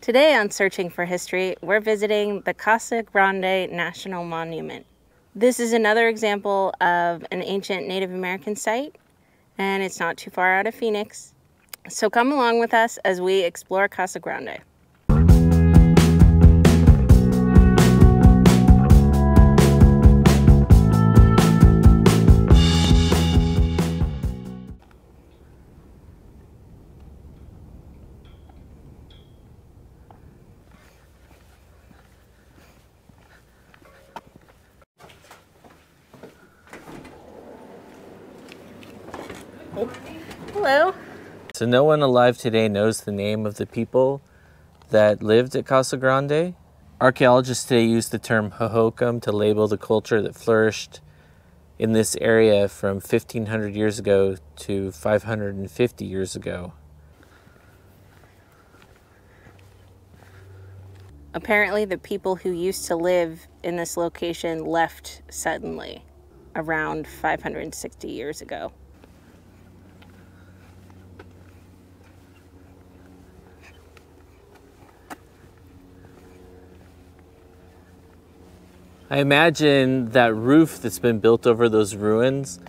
Today on Searching for History, we're visiting the Casa Grande National Monument. This is another example of an ancient Native American site, and it's not too far out of Phoenix. So come along with us as we explore Casa Grande. Hello. So no one alive today knows the name of the people that lived at Casa Grande. Archaeologists today use the term Hohokam to label the culture that flourished in this area from 1500 years ago to 550 years ago. Apparently, the people who used to live in this location left suddenly around 560 years ago. I imagine that roof that's been built over those ruins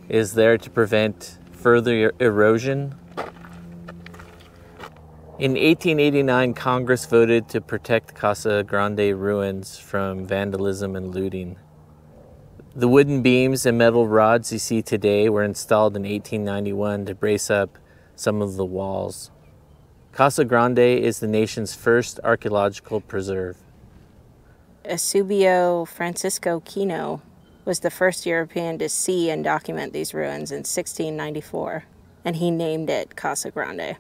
is there to prevent further erosion. In 1889, Congress voted to protect Casa Grande ruins from vandalism and looting. The wooden beams and metal rods you see today were installed in 1891 to brace up some of the walls. Casa Grande is the nation's first archaeological preserve. Eusebio Francisco Kino was the first European to see and document these ruins in 1694, and he named it Casa Grande.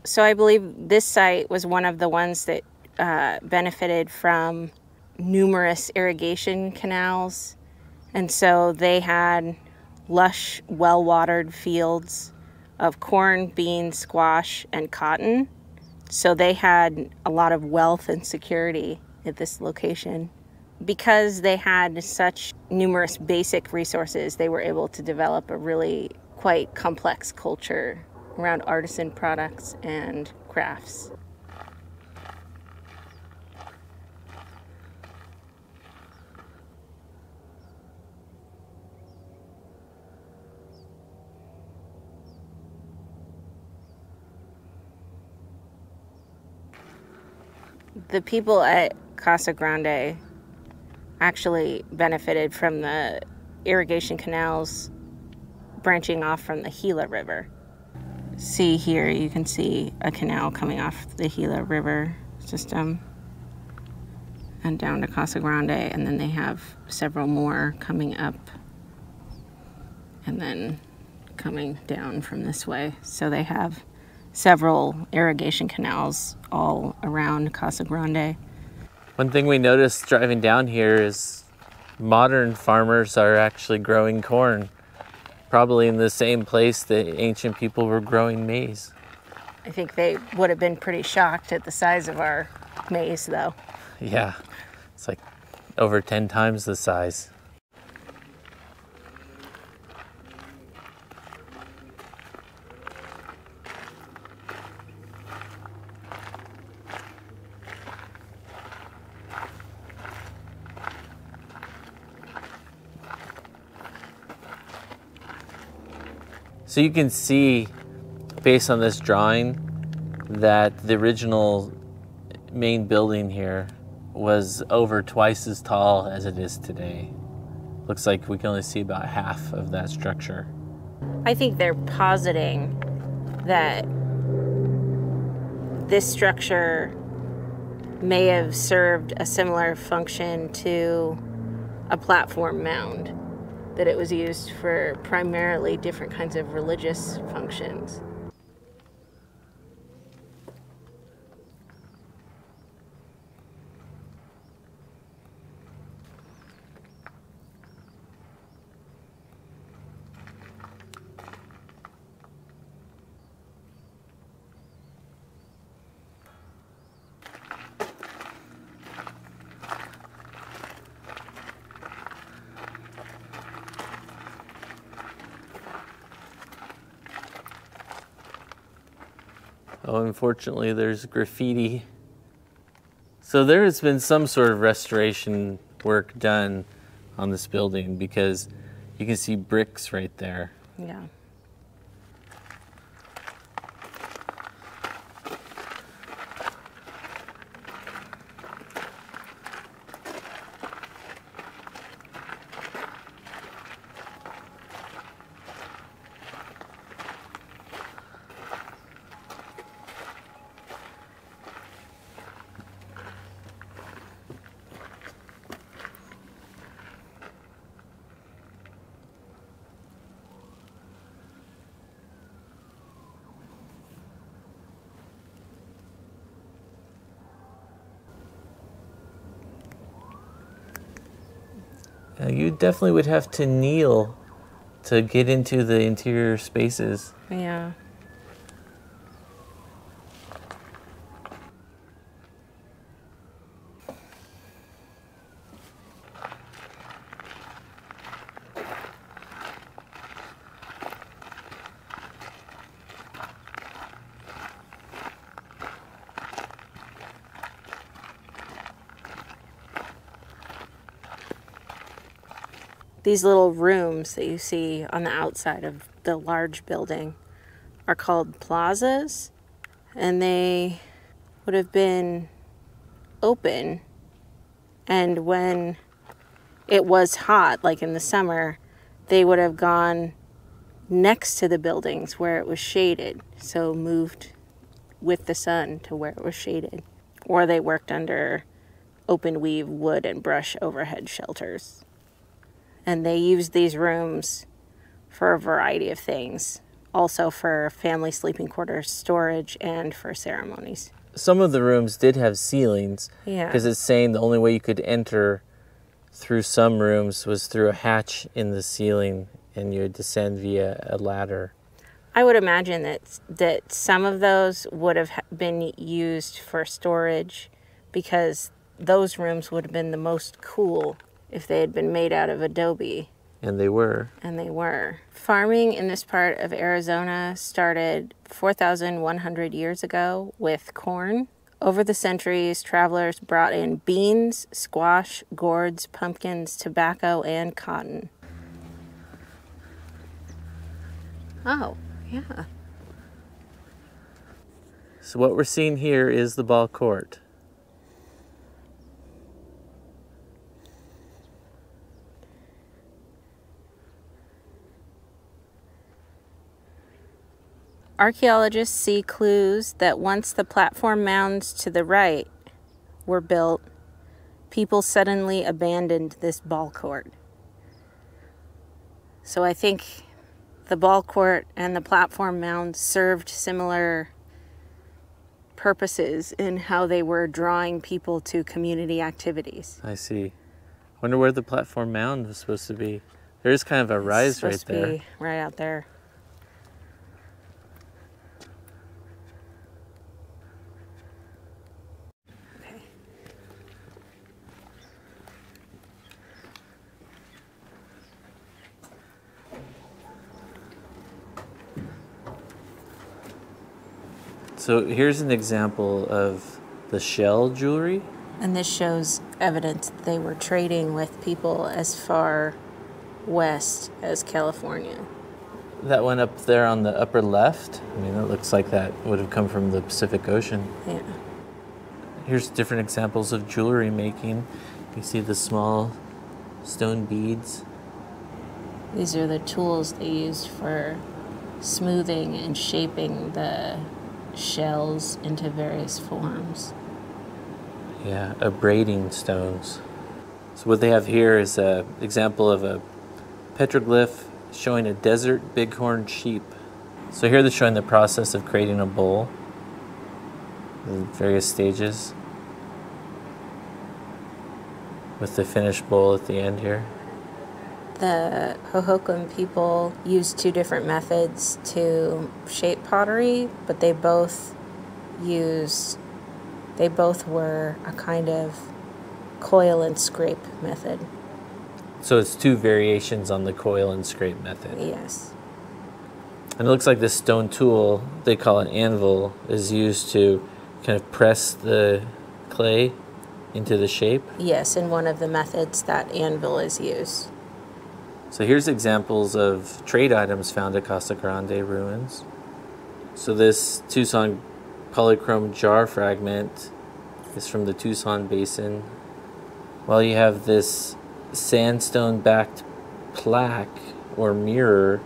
So I believe this site was one of the ones that benefited from numerous irrigation canals, and so they had lush, well-watered fields of corn, beans, squash, and cotton. So they had a lot of wealth and security at this location. Because they had such numerous basic resources, they were able to develop a really quite complex culture around artisan products and crafts. The people at Casa Grande actually benefited from the irrigation canals branching off from the Gila River. See here, you can see a canal coming off the Gila River system and down to Casa Grande, and then they have several more coming up and then coming down from this way. So they have several irrigation canals all around Casa Grande. One thing we noticed driving down here is modern farmers are actually growing corn, probably in the same place that ancient people were growing maize. I think they would have been pretty shocked at the size of our maize, though. Yeah, it's like over 10 times the size. So you can see, based on this drawing, that the original main building here was over twice as tall as it is today. Looks like we can only see about half of that structure. I think they're positing that this structure may have served a similar function to a platform mound, that it was used for primarily different kinds of religious functions. Oh, unfortunately, there's graffiti. So there has been some sort of restoration work done on this building because you can see bricks right there. Yeah. You definitely would have to kneel to get into the interior spaces. Yeah. These little rooms that you see on the outside of the large building are called plazas, and they would have been open, and when it was hot, like in the summer, they would have gone next to the buildings where it was shaded, so moved with the sun to where it was shaded. Or they worked under open weave wood and brush overhead shelters. And they used these rooms for a variety of things, also for family sleeping quarters, storage, and for ceremonies. Some of the rooms did have ceilings, Yeah. because it's saying the only way you could enter through some rooms was through a hatch in the ceiling, and you would descend via a ladder. I would imagine that some of those would have been used for storage, because those rooms would have been the most cool if they had been made out of adobe. And they were. And they were. Farming in this part of Arizona started 4,100 years ago with corn. Over the centuries, travelers brought in beans, squash, gourds, pumpkins, tobacco, and cotton. Oh, yeah. So what we're seeing here is the ball court. Archaeologists see clues that once the platform mounds to the right were built, people suddenly abandoned this ball court. So I think the ball court and the platform mound served similar purposes in how they were drawing people to community activities. I see. Wonder where the platform mound was supposed to be. There's kind of a rise right Supposed to there. be right out there. So here's an example of the shell jewelry. And this shows evidence that they were trading with people as far west as California. That one up there on the upper left, I mean, that looks like that would have come from the Pacific Ocean. Yeah. Here's different examples of jewelry making. You see the small stone beads. These are the tools they used for smoothing and shaping the shells into various forms. Yeah, abrading stones. So what they have here is an example of a petroglyph showing a desert bighorn sheep. So here they're showing the process of creating a bowl, the various stages, with the finished bowl at the end here. The Hohokam people used two different methods to shape pottery, but they both were a kind of coil and scrape method. So it's two variations on the coil and scrape method. Yes. And it looks like this stone tool, they call it anvil, is used to kind of press the clay into the shape. Yes, in one of the methods that anvil is used. So here's examples of trade items found at Casa Grande Ruins. So this Tucson polychrome jar fragment is from the Tucson Basin. While you have this sandstone-backed plaque or mirror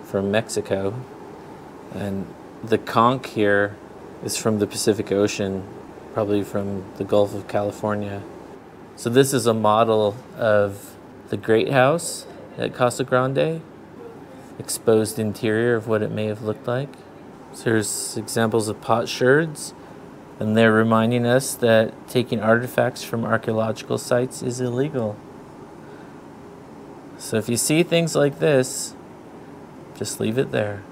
from Mexico, and the conch here is from the Pacific Ocean, probably from the Gulf of California. So this is a model of the Great House at Casa Grande, exposed interior of what it may have looked like. So here's examples of potsherds, and they're reminding us that taking artifacts from archaeological sites is illegal. So if you see things like this, just leave it there.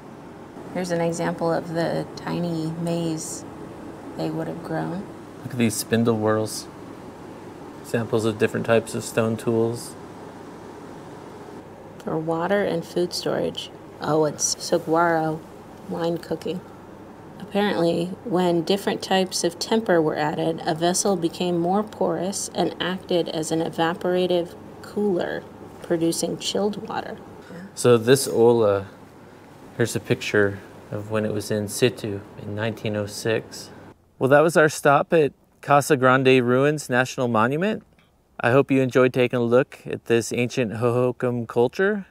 Here's an example of the tiny maze they would have grown. Look at these spindle whorls. Examples of different types of stone tools. For water and food storage. Oh, it's saguaro, wine cooking. Apparently, when different types of temper were added, a vessel became more porous and acted as an evaporative cooler, producing chilled water. So this olla, here's a picture of when it was in situ in 1906. Well, that was our stop at Casa Grande Ruins National Monument. I hope you enjoyed taking a look at this ancient Hohokam culture.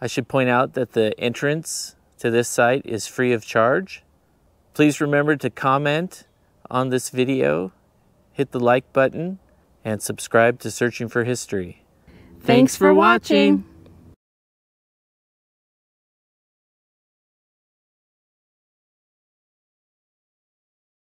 I should point out that the entrance to this site is free of charge. Please remember to comment on this video, hit the like button, and subscribe to Searching for History. Thanks for watching.